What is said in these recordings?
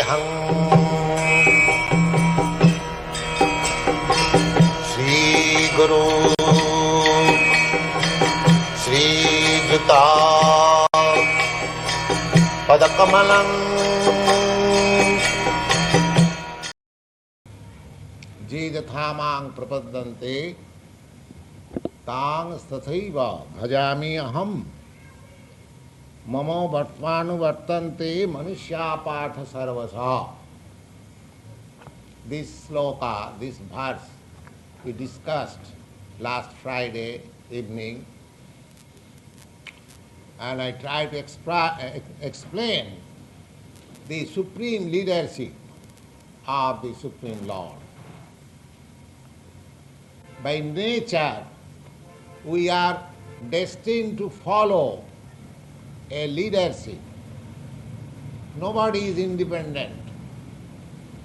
Vandeham Sri Guru Sri Juta Padakamalam Jidhathamang Prapadante Tang Stathaiva Bhajami Aham Mamo vartmānuvartante manuṣyāḥ pārtha sarvaśaḥ. This sloka, this verse, we discussed last Friday evening, and I tried to explain the supreme leadership of the Supreme Lord. By nature, we are destined to follow a leadership. Nobody is independent.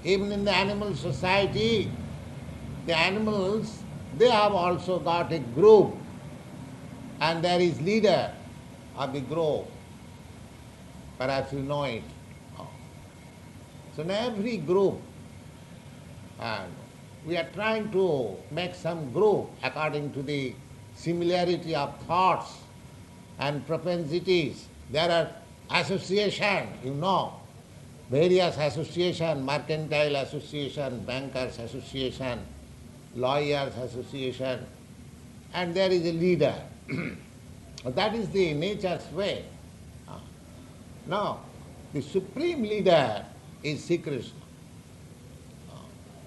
Even in the animal society, the animals, they have also got a group, and there is leader of the group. Perhaps you know it. So in every group, and we are trying to make some group according to the similarity of thoughts and propensities. There are association, you know, various association, mercantile association, bankers association, lawyers association, and there is a leader. That is the nature's way. Now, the supreme leader is Sri Krishna.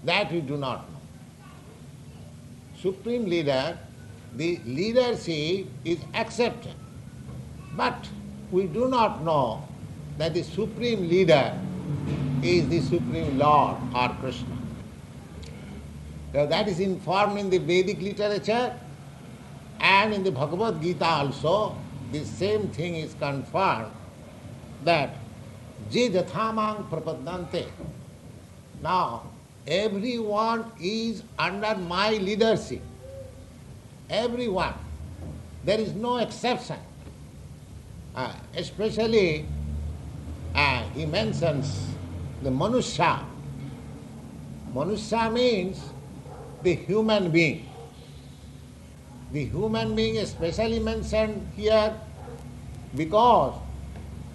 That we do not know. Supreme leader, the leadership is accepted. But we do not know that the supreme leader is the Supreme Lord or Krishna. So that is informed in the Vedic literature, and in the Bhagavad-gītā also the same thing is confirmed, that Jidhathamang prapadante. Now, everyone is under my leadership. Everyone. There is no exception. Especially, he mentions the manuṣyāḥ. Manuṣyāḥ means the human being. The human being is especially mentioned here because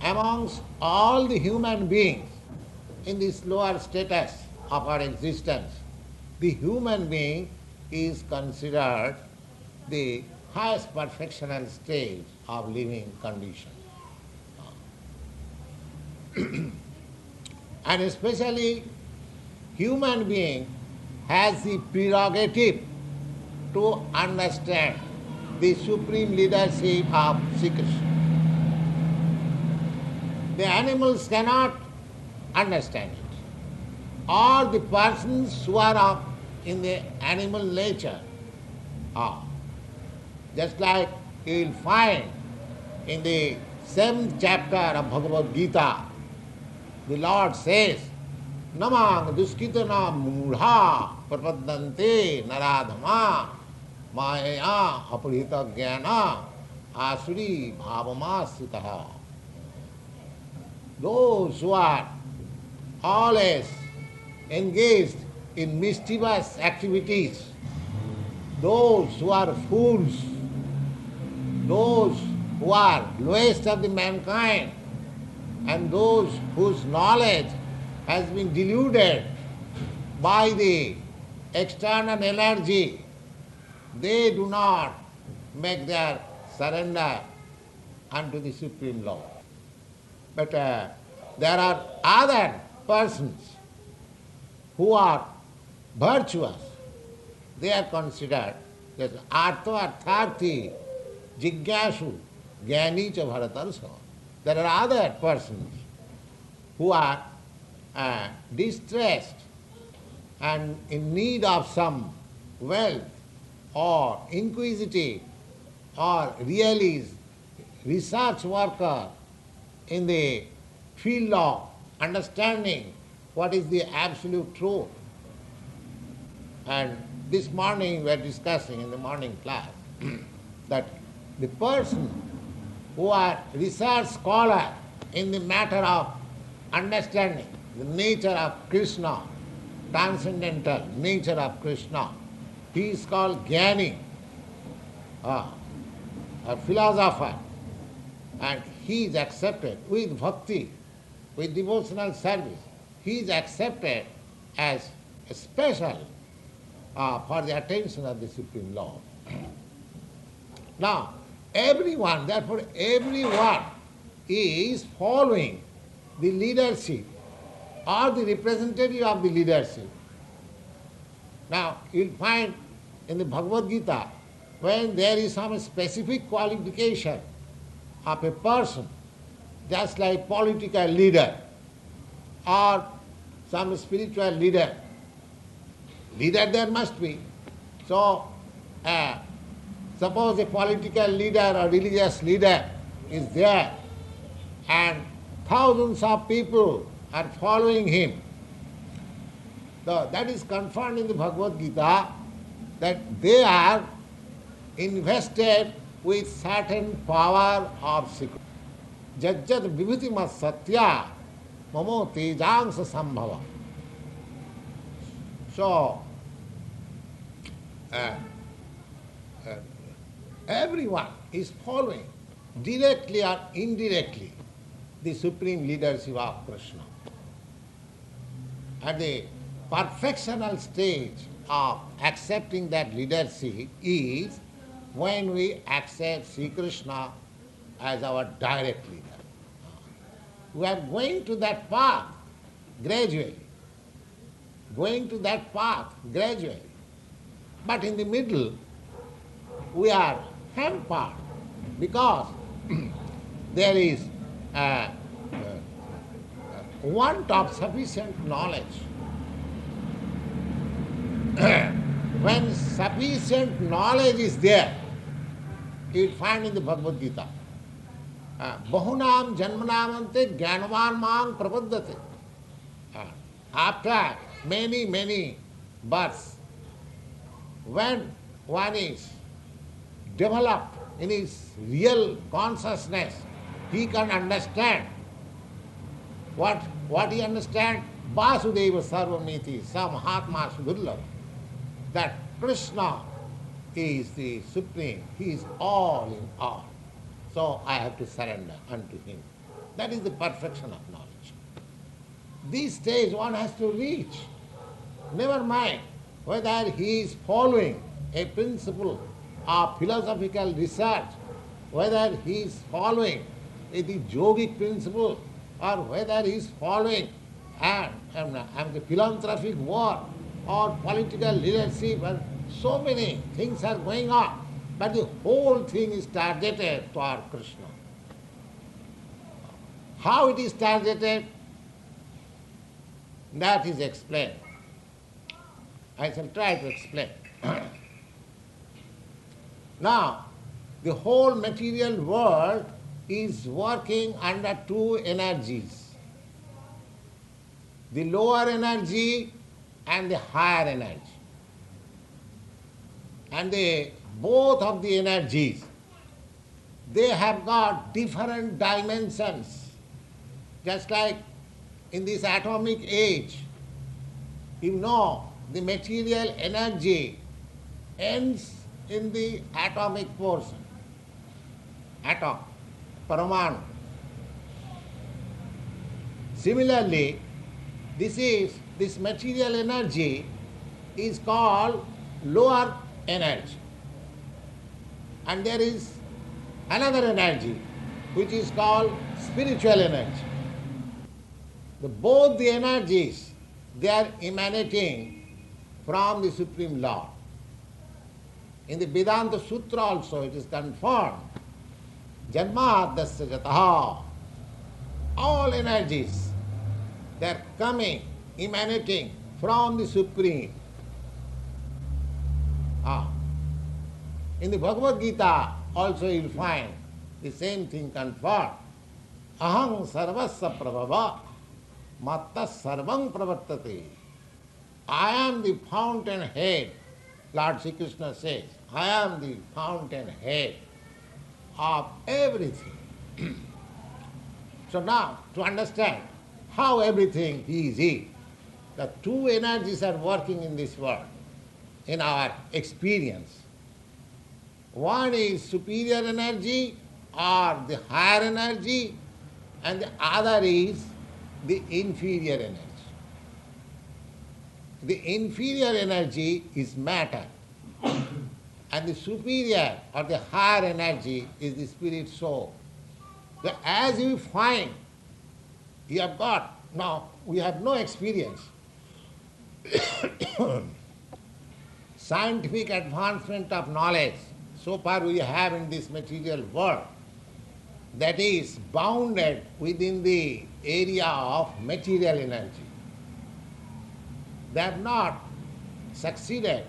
amongst all the human beings in this lower status of our existence, the human being is considered the highest perfectional stage of living condition. And especially human being has the prerogative to understand the supreme leadership of Sri Krishna. The animals cannot understand it. All the persons who are in the animal nature are. Just like you will find in the 7th chapter of Bhagavad-gītā, the Lord says, Namang duskitana mūಢā prapadante naradhama maya aparihita jnana asuri bhavamasritaha. Those who are always engaged in mischievous activities, those who are fools, those who are lowest of the mankind, and those whose knowledge has been deluded by the external energy, they do not make their surrender unto the Supreme Lord. But there are other persons who are virtuous. They are considered as artha-artharthi, jigyasu, jnani cha bharatarsa. There are other persons who are distressed and in need of some wealth, or inquisitive, or really research worker in the field of understanding what is the absolute truth. And this morning we are discussing in the morning class that the person who are research scholar in the matter of understanding the nature of Krishna, transcendental nature of Krishna. He is called Jnani, a philosopher, and he is accepted with bhakti, with devotional service. He is accepted as a special for the attention of the Supreme Lord. Now, everyone is following the leadership or the representative of the leadership. Now, you'll find in the Bhagavad-gītā, when there is some specific qualification of a person, just like political leader or some spiritual leader there must be. So, suppose a political leader or religious leader is there and thousands of people are following him. So that is confirmed in the Bhagavad-gītā that they are invested with certain power of secret. Jajjat vibhutimat satya mamo tejangsa sambhava. So, everyone is following, directly or indirectly, the supreme leadership of Krishna. At the perfectional stage of accepting that leadership is when we accept Sri Krishna as our direct leader. We are going to that path gradually. But in the middle, we are hampered because there is want of sufficient knowledge. When sufficient knowledge is there, you will find in the Bhagavad-gītā, bahunam janmanamante jnanavan mang prapaddate. After many births, when one is developed in his real consciousness, he can understand what he understands. Vasudeva sarvamiti samahatma sudurlabha. That Krishna is the supreme, he is all in all. So I have to surrender unto him. That is the perfection of knowledge. This stage one has to reach. Never mind whether he is following a principle of philosophical research, whether he is following the yogic principle, or whether he is following the philanthropic work or political leadership, and so many things are going on. But the whole thing is targeted toward Krishna. How it is targeted, that is explained. I shall try to explain. Now, the whole material world is working under two energies. The lower energy and the higher energy. And both of the energies, they have got different dimensions. Just like in this atomic age, you know, the material energy ends in the atomic portion. Atom, paramanu. Similarly, this material energy is called lower energy. And there is another energy which is called spiritual energy. Both the energies, they are emanating from the Supreme Lord. In the Vedanta Sutra also it is confirmed, Janmadasya Jataha, all energies, they are coming, emanating from the Supreme. In the Bhagavad-gītā also you will find the same thing confirmed. Aham sarvaśaḥ prabhava matta sarvam pravartate. I am the fountainhead, Lord Sri Krishna says. I am the fountainhead of everything. So now, to understand how everything is He. The two energies are working in this world, in our experience. One is superior energy or the higher energy, and the other is the inferior energy. The inferior energy is matter, and the superior or the higher energy is the spirit soul. So as you find, you have got, now we have no experience. Scientific advancement of knowledge, so far we have in this material world, that is bounded within the area of material energy. They have not succeeded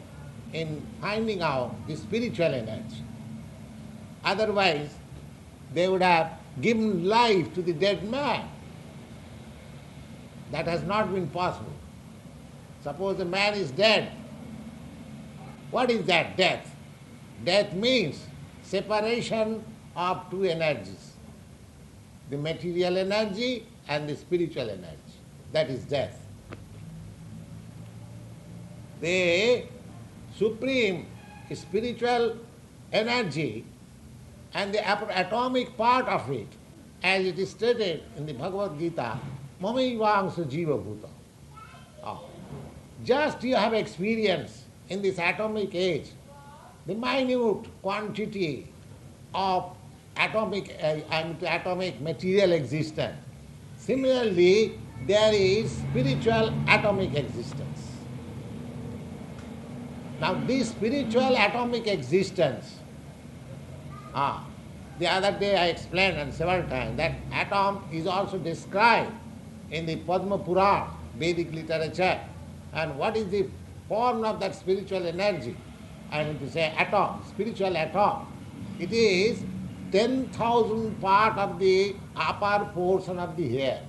in finding out the spiritual energy. Otherwise, they would have given life to the dead man. That has not been possible. Suppose a man is dead. What is that? Death. Death means separation of two energies, the material energy and the spiritual energy. That is death. The supreme spiritual energy and the atomic part of it, as it is stated in the Bhagavad-gītā, manuṣyāḥ jiva bhuta. Just you have experience in this atomic age, the minute quantity of atomic material existence. Similarly, there is spiritual atomic existence. Now this spiritual atomic existence, the other day I explained and several times that atom is also described in the Padma Purana, Vedic literature. And what is the form of that spiritual energy? I mean to say atom, spiritual atom. It is 10,000 part of the upper portion of the hair.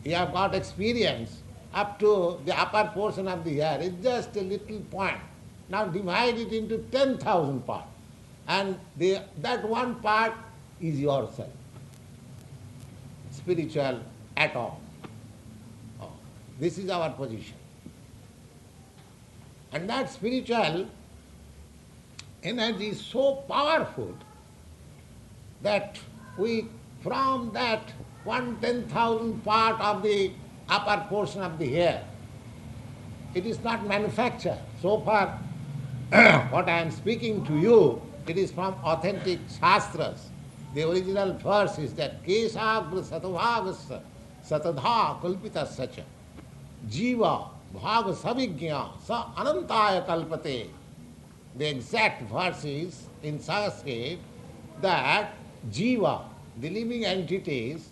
You have got experience up to the upper portion of the hair. It's just a little point. Now divide it into 10,000 parts. And that one part is yourself. Spiritual atom. This is our position. And that spiritual energy is so powerful that we, from that 1/10,000 part of the upper portion of the hair, it is not manufactured. So far, what I am speaking to you, it is from authentic shastras. The original verse is that Kesagra satavagasa satadha kalpita sacha jiva bhaga savigya sa anantaya kalpate. The exact verse is in Sanskrit that jiva, the living entities,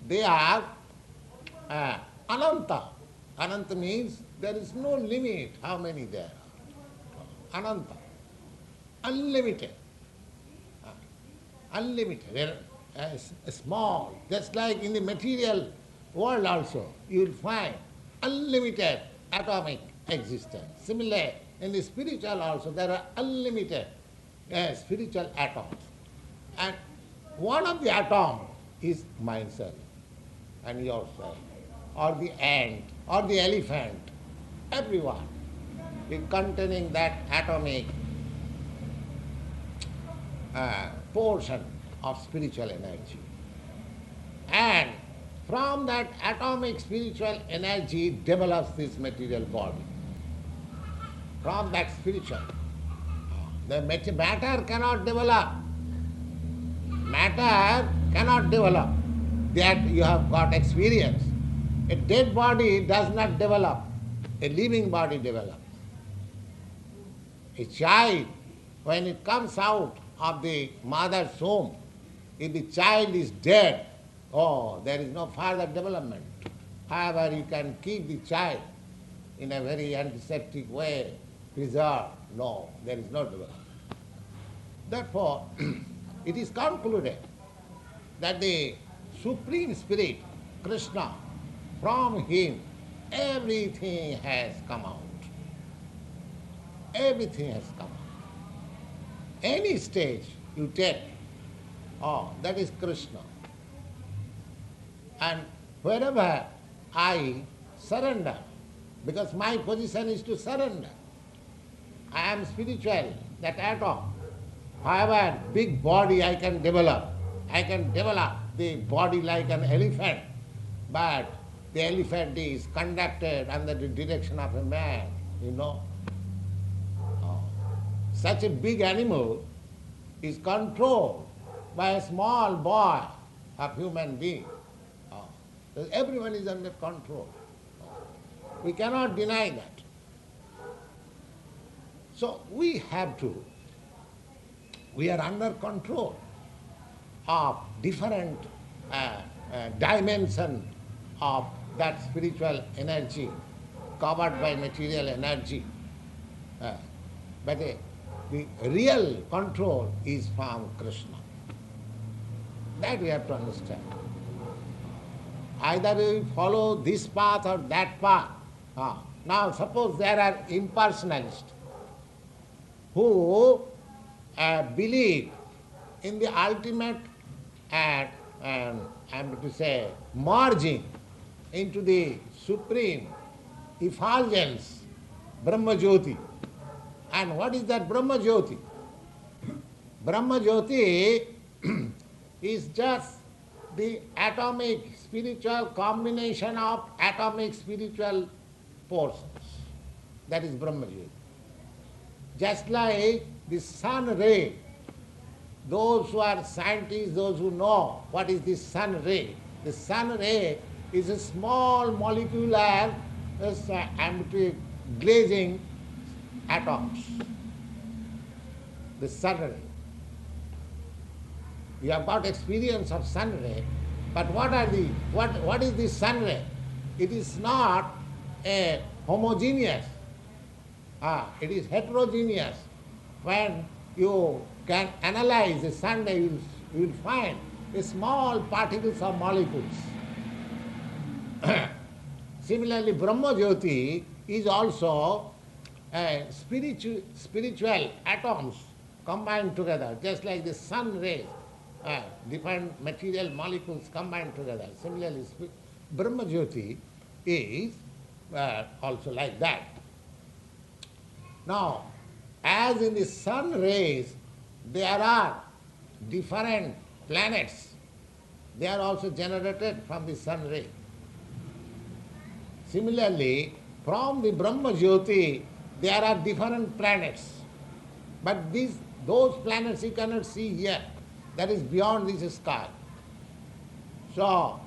they are ananta. Ananta means there is no limit how many there are. Ananta. Unlimited. Unlimited. Small. Just like in the material world also, you will find unlimited atomic existence. Similarly, in the spiritual also, there are unlimited spiritual atoms. And one of the atoms is myself and yourself, or the ant, or the elephant, everyone is containing that atomic portion of spiritual energy. And from that atomic spiritual energy develops this material body. From that spiritual. The matter cannot develop. Matter cannot develop. That you have got experience. A dead body does not develop. A living body develops. A child, when it comes out of the mother's womb, if the child is dead, there is no further development. However, you can keep the child in a very antiseptic way, preserved. No, there is no development. Therefore, it is concluded that the Supreme Spirit, Krishna, from him, everything has come out. Everything has come out. Any stage you take, that is Krishna. And wherever I surrender, because my position is to surrender. I am spiritual, that atom. However big body I can develop the body like an elephant, but the elephant is conducted under the direction of a man, you know. Such a big animal is controlled by a small boy of human being. Everyone is under control. We cannot deny that. So we are under control of different dimension of that spiritual energy covered by material energy. But the real control is from Krishna. That we have to understand. Either we follow this path or that path. Now suppose there are impersonalists who believe in the ultimate merging into the supreme effulgence, Brahma Jyoti. And what is that Brahma Jyoti? Brahma Jyoti is just the atomic spiritual combination of atomic spiritual portions. That is Brahma Jyoti. Just like the sun ray, those who are scientists, those who know what is the sun ray is a small molecular glazing atoms. The sun ray. You have got experience of sun ray, but what is the sun ray? It is not a homogeneous. It is heterogeneous. When you can analyze the sun ray, you will find small particles of molecules. Similarly, Brahma Jyoti is also spiritual atoms combined together, just like the sun rays, different material molecules combined together. Similarly, Brahma Jyoti is also like that. Now, as in the sun rays, there are different planets. They are also generated from the sun ray. Similarly, from the Brahma Jyoti, there are different planets. But those planets you cannot see here. That is beyond this sky. So,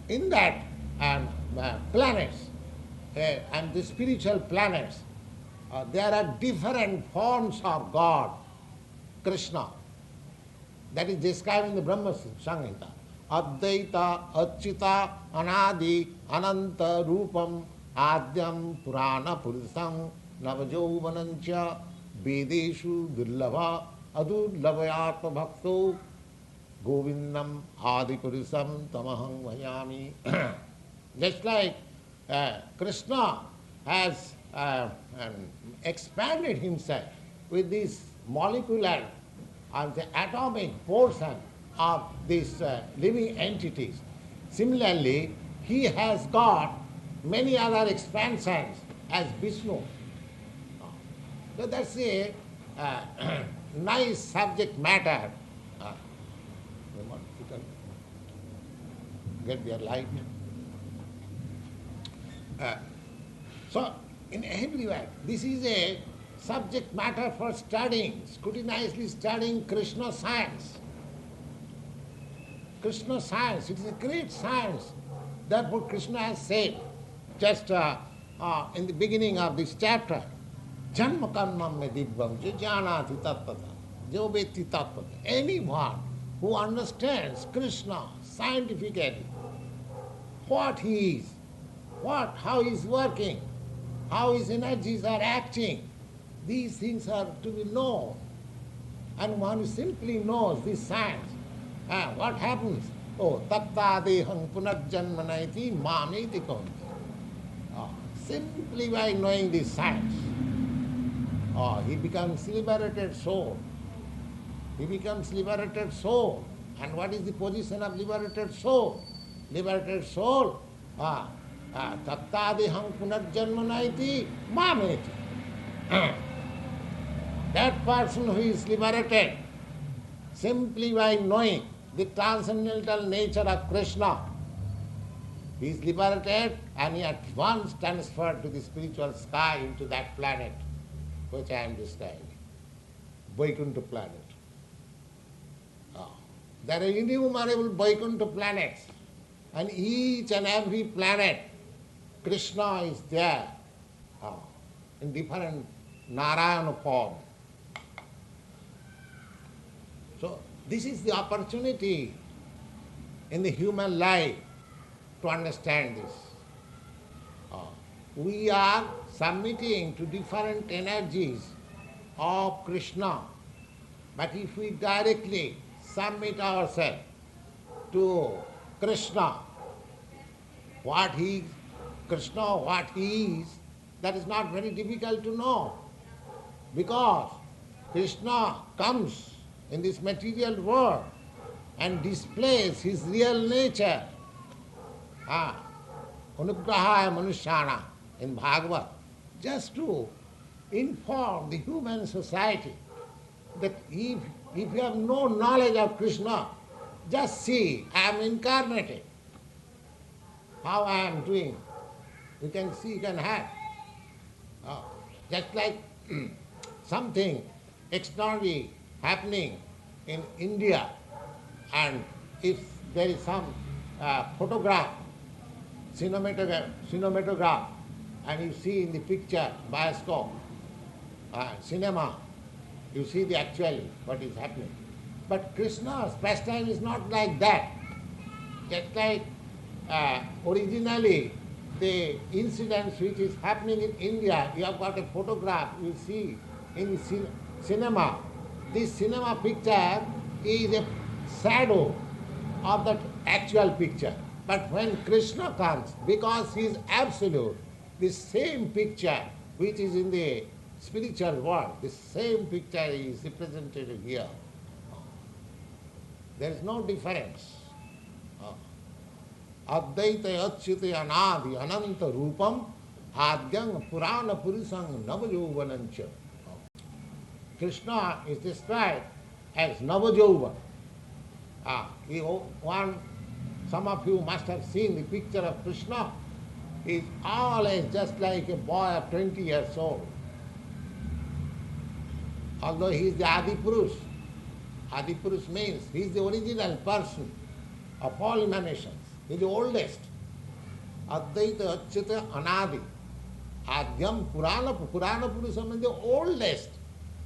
in that planets and the spiritual planets, there are different forms of God, Krishna. That is described in the Brahma Samhita. Advaita, Achyuta, Anadi, Ananta, Rupam, Adyam, Purana, Purusam, Navajovanancha, Vedeshu, Durlabha, Adurlabhayatma Bhakto, Govindam, Adi Purusam, Tamaham Vayami. Just like Krishna has expanded himself with this molecular and the atomic portion of these living entities. Similarly, he has got many other expansions as Vishnu. So that's a nice subject matter. Get their light. So, in everywhere, this is a subject matter for studying, scrutinizedly studying Krishna science. Krishna science, it is a great science. Therefore, Krishna has said, just in the beginning of this chapter, Janma karmam me dibbam janati tattva jo veti tattva. Anyone who understands Krishna scientifically, what he is, how he is working, how his energies are acting, these things are to be known. And one who simply knows this science, what happens? Oh, tatta deham punarjanmanaiti mameti konti. Simply by knowing this science, he becomes liberated soul. He becomes liberated soul. And what is the position of liberated soul? Liberated soul, tattādiham punarjanma naiti mameti. That person who is liberated, simply by knowing the transcendental nature of Krishna, he is liberated and he at once transferred to the spiritual sky into that planet which I am describing, Vaikuntha planet. There are innumerable Vaikuntha planets, and each and every planet, Krishna is there in different Narayana form. So this is the opportunity in the human life to understand this. We are submitting to different energies of Krishna, but if we directly submit ourselves to Krishna, what he is, that is not very difficult to know, because Krishna comes in this material world and displays his real nature. Anugrahaya manuṣyāḥ in Bhagavad, just to inform the human society that if you have no knowledge of Krishna, just see, I am incarnated. How I am doing. You can see, you can have. Just like something extraordinary happening in India, and if there is some photograph, cinematograph, and you see in the picture, bioscope, cinema, you see the actual what is happening. But Krishna's pastime is not like that. Just like originally the incidents which is happening in India, you have got a photograph, you see in the cinema. This cinema picture is a shadow of that actual picture. But when Krishna comes, because he is absolute, the same picture which is in the spiritual world, the same picture is represented here. There is no difference. Advaita achyute anadi ananta rupam adyang purana purusang navajovanancha. Krishna is described as Navajova. Some of you must have seen the picture of Krishna. He is always just like a boy of 20 years old. Although he is the Adi Purush. Adi Purush means he is the original person of all emanations. He is the oldest. Advaita Achyuta Anadi. Adyam Purana Purusam means the oldest.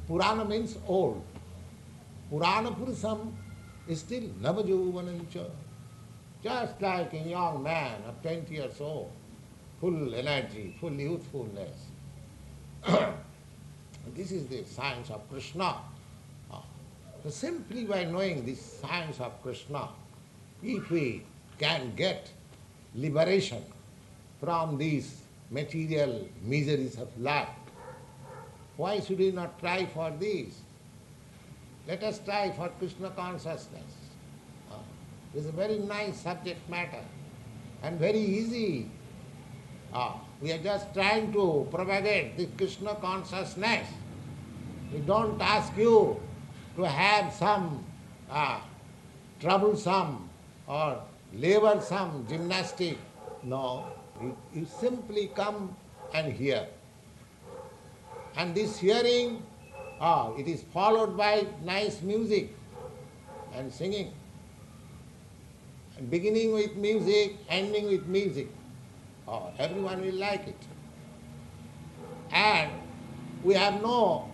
Purana means old. Purana Purusam is still Navajovanancha. Just like a young man of 20 years old, full energy, full youthfulness. This is the science of Krishna. So simply by knowing this science of Krishna, if we can get liberation from these material miseries of life, why should we not try for these? Let us try for Krishna consciousness. It's a very nice subject matter and very easy. We are just trying to propagate the Krishna consciousness. We don't ask you to have some troublesome or laborsome gymnastic. No, you simply come and hear. And this hearing, it is followed by nice music and singing. And beginning with music, ending with music. Everyone will like it. And we have no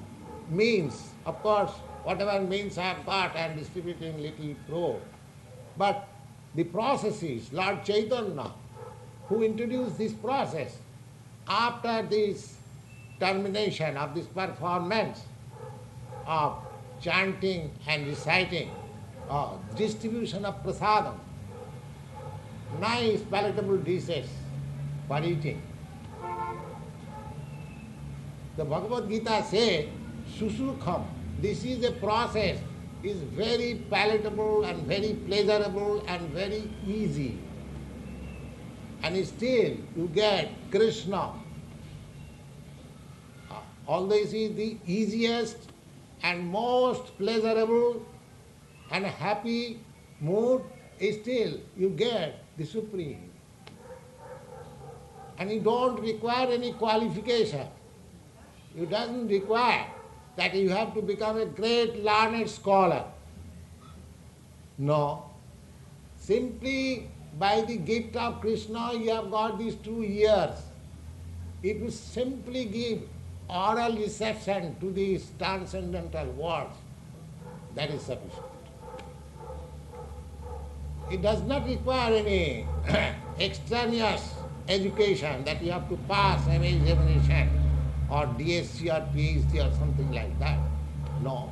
means. Of course, whatever means I have got, I am distributing little through. But the processes, Lord Chaitanya, who introduced this process, after this termination of this performance of chanting and reciting, distribution of prasadam, nice palatable dishes for eating. The Bhagavad-gītā says, Susukham, this is a process is very palatable and very pleasurable and very easy. And still you get Krishna. Although it is the easiest and most pleasurable and happy mood, still you get the Supreme. And you don't require any qualification. It doesn't require that you have to become a great learned scholar. No. Simply by the gift of Krishna you have got these 2 years. If you simply give oral reception to these transcendental words, that is sufficient. It does not require any extraneous education that you have to pass MA examination or DSc or PhD or something like that. No.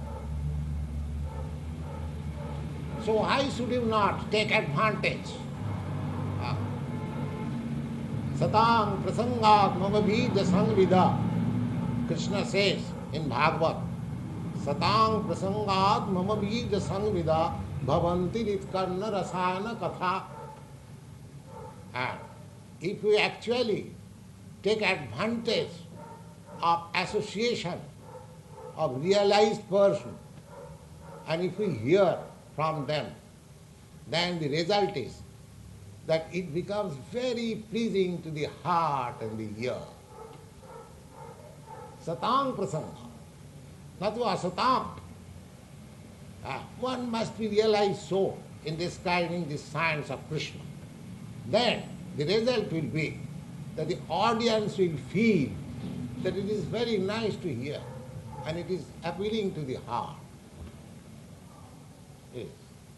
So why should you not take advantage? Satang prasangat mama bija samvida. Krishna says in Bhagavad, Satang prasangat mama bija samvida bhavanti ritkarna rasana katha. And if we actually take advantage of association of realized person, and if we hear from them, then the result is that it becomes very pleasing to the heart and the ear. Satang prasanga, not to asatam. One must be realized so in describing the science of Krishna. Then the result will be that the audience will feel that it is very nice to hear and it is appealing to the heart. Yes.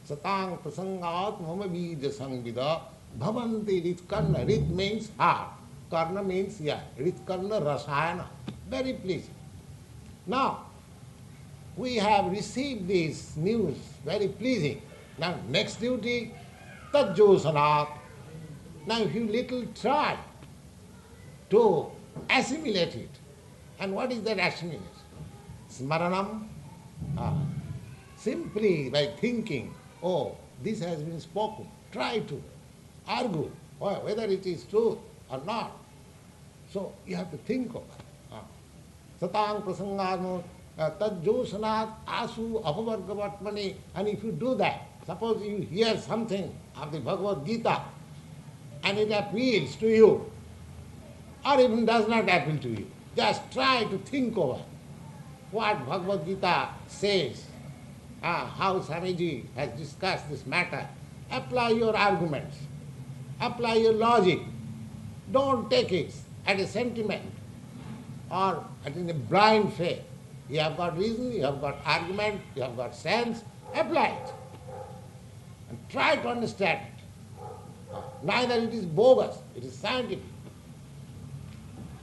Satang prasangat mama bija samvida bhavanti ritkarna. Rit means heart, karna means ear. Ritkarna rasayana, very pleasing. Now, we have received this news, very pleasing. Now, next duty, tajjosanat. Now, if you little try to assimilate it, and what is that assimilation? Smaranam. Simply by thinking, oh, this has been spoken, try to argue whether it is true or not. So you have to think of it. Satang prasangadmo tajjosanat asu apavargavatmani. And if you do that, suppose you hear something of the Bhagavad-gītā and it appeals to you, or even does not appeal to you, just try to think over what Bhagavad-gītā says, how Swamiji has discussed this matter. Apply your arguments, apply your logic. Don't take it as a sentiment or as in a blind faith. You have got reason, you have got argument, you have got sense, apply it. And try to understand it. Neither it is bogus, it is scientific.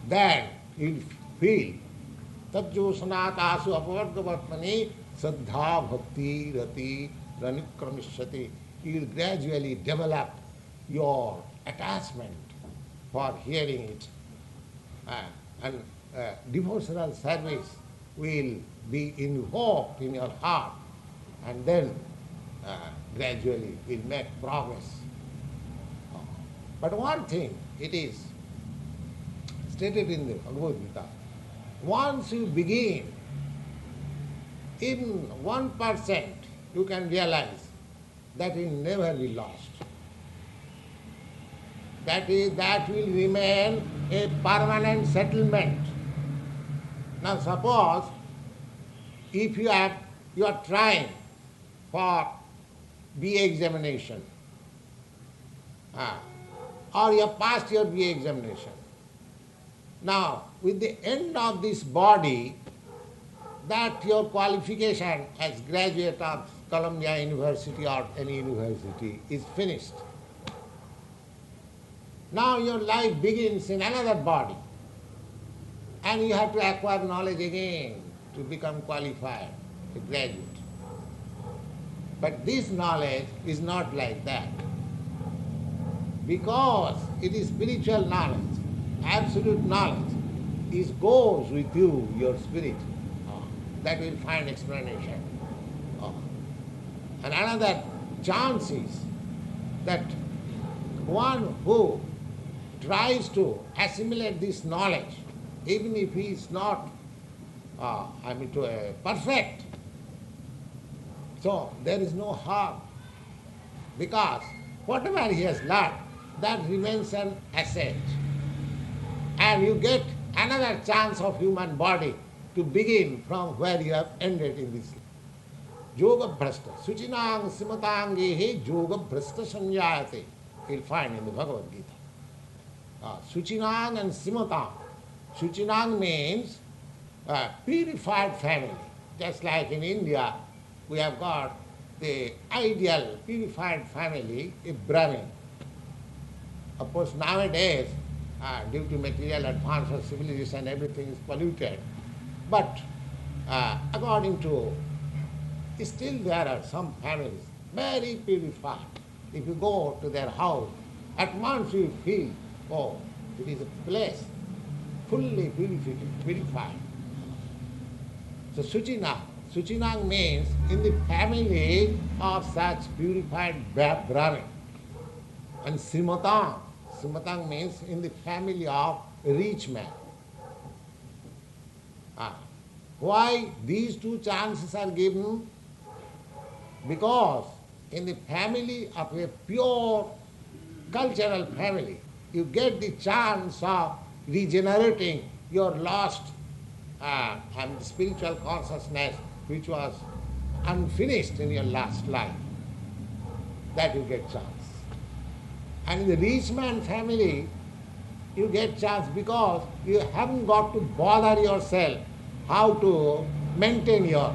Then you will feel tajjosanat asu apavargavatmani saddha bhakti rati ranikramishati. You will gradually develop your attachment for hearing it. And devotional service will be invoked in your heart, and then gradually will make progress. But one thing it is stated in the Bhagavad-gītā, once you begin, even 1%, you can realize that will never be lost. That will remain a permanent settlement. Now suppose if you are trying for BA examination, or you have passed your BA examination. Now, with the end of this body, that your qualification as graduate of Columbia University or any university is finished. Now your life begins in another body, and you have to acquire knowledge again to become qualified, a graduate. But this knowledge is not like that, because it is spiritual knowledge, absolute knowledge. It goes with you, your spirit. That will find explanation. And another chance is that one who tries to assimilate this knowledge, even if he is not, perfect, so there is no harm, because whatever he has learned, that remains an asset. And you get another chance of human body to begin from where you have ended in this life. Yoga Bhrasta, Suchinang Simatangehe Yoga Bhrasta Samjayate. You'll find in the Bhagavad-gītā. Suchinang and Simatang. Suchinang means purified family. Just like in India, we have got the ideal purified family, a Brahmin. Of course, nowadays, due to material advance of civilization, everything is polluted. But according to, still there are some families very purified. If you go to their house, at once you feel, oh, it is a place fully purified. So Suchinang means in the family of such purified Brahmin. And Simatang means in the family of a rich man. Why these two chances are given? Because in the family of a pure cultural family, you get the chance of regenerating your lost spiritual consciousness which was unfinished in your last life. That you get chance. And in the rich man family, you get chance because you haven't got to bother yourself how to maintain your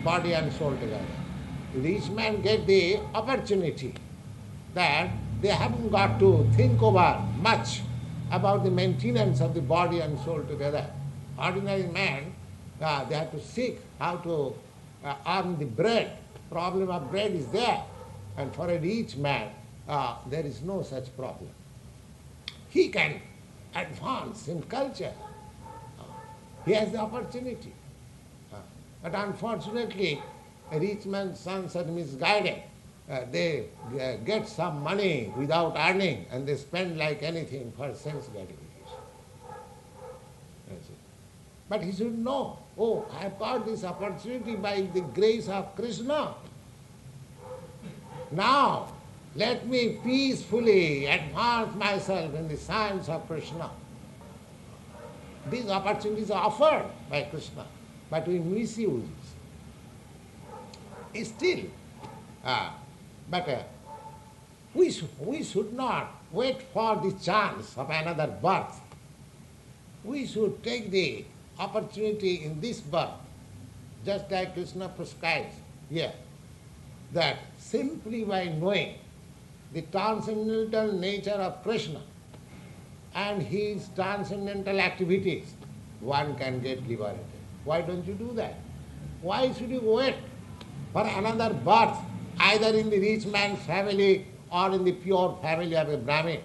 body and soul together. The rich man get the opportunity that they haven't got to think over much about the maintenance of the body and soul together. Ordinary man, they have to seek how to earn the bread. Problem of bread is there. And for a rich man, there is no such problem. He can advance in culture. He has the opportunity. But unfortunately, a rich man's sons are misguided. They get some money without earning and they spend like anything for sense gratification. But he should know, oh, I have got this opportunity by the grace of Krishna. Now, let me peacefully advance myself in the science of Krishna. These opportunities are offered by Krishna, but we misuse it. Still, we should not wait for the chance of another birth. We should take the opportunity in this birth, just like Krishna prescribes here, that simply by knowing the transcendental nature of Krishna and his transcendental activities, one can get liberated. Why don't you do that? Why should you wait for another birth, either in the rich man's family or in the pure family of a Brahmin?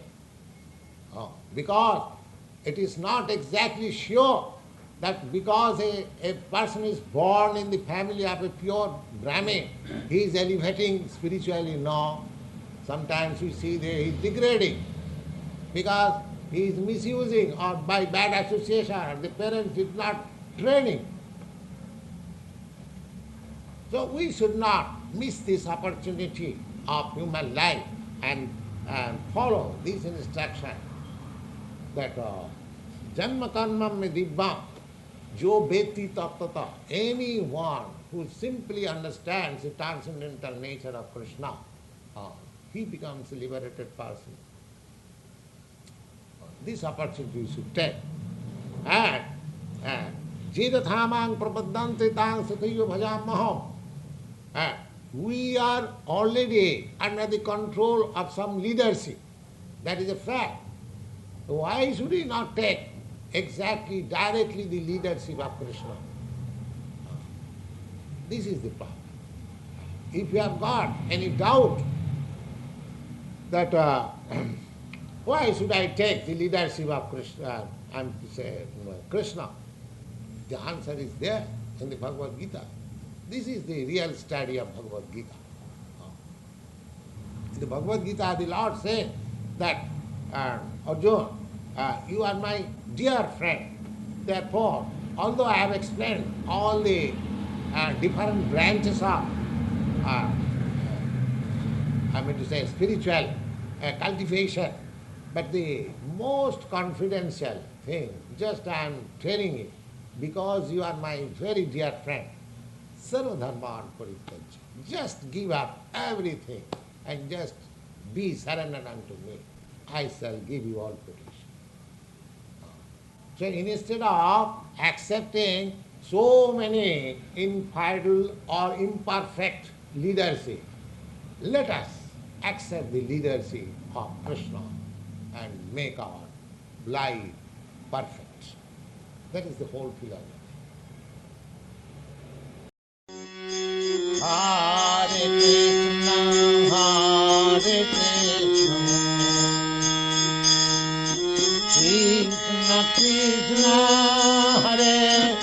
Because it is not exactly sure that because a person is born in the family of a pure Brahmin, he is elevating spiritually. No. Sometimes we see that he is degrading because he is misusing or by bad association, or the parents did not training. So we should not miss this opportunity of human life and follow this instruction that janma karma me dibbam jo beti tattata. Anyone who simply understands the transcendental nature of Krishna, he becomes a liberated person. This opportunity we should take. And jidathamang prapadante tang sataiva bhajamaham. We are already under the control of some leadership. That is a fact. Why should we not take exactly, directly the leadership of Krishna? This is the problem. If you have got any doubt that why should I take the leadership of Krishna, Krishna? The answer is there in the Bhagavad-gītā. This is the real study of Bhagavad-gītā. the Bhagavad-gītā, the Lord said that, Arjuna, you are my dear friend. Therefore, although I have explained all the different branches of, spiritual cultivation, but the most confidential thing, just I am telling you, because you are my very dear friend, sarvaśaḥ, just give up everything and just be surrendered unto me. I shall give you all protection. So instead of accepting so many infidel or imperfect leadership, let us accept the leadership of Krishna and make our life perfect. That is the whole philosophy. Hare Krishna, Hare Krishna, Krishna Krishna, Hare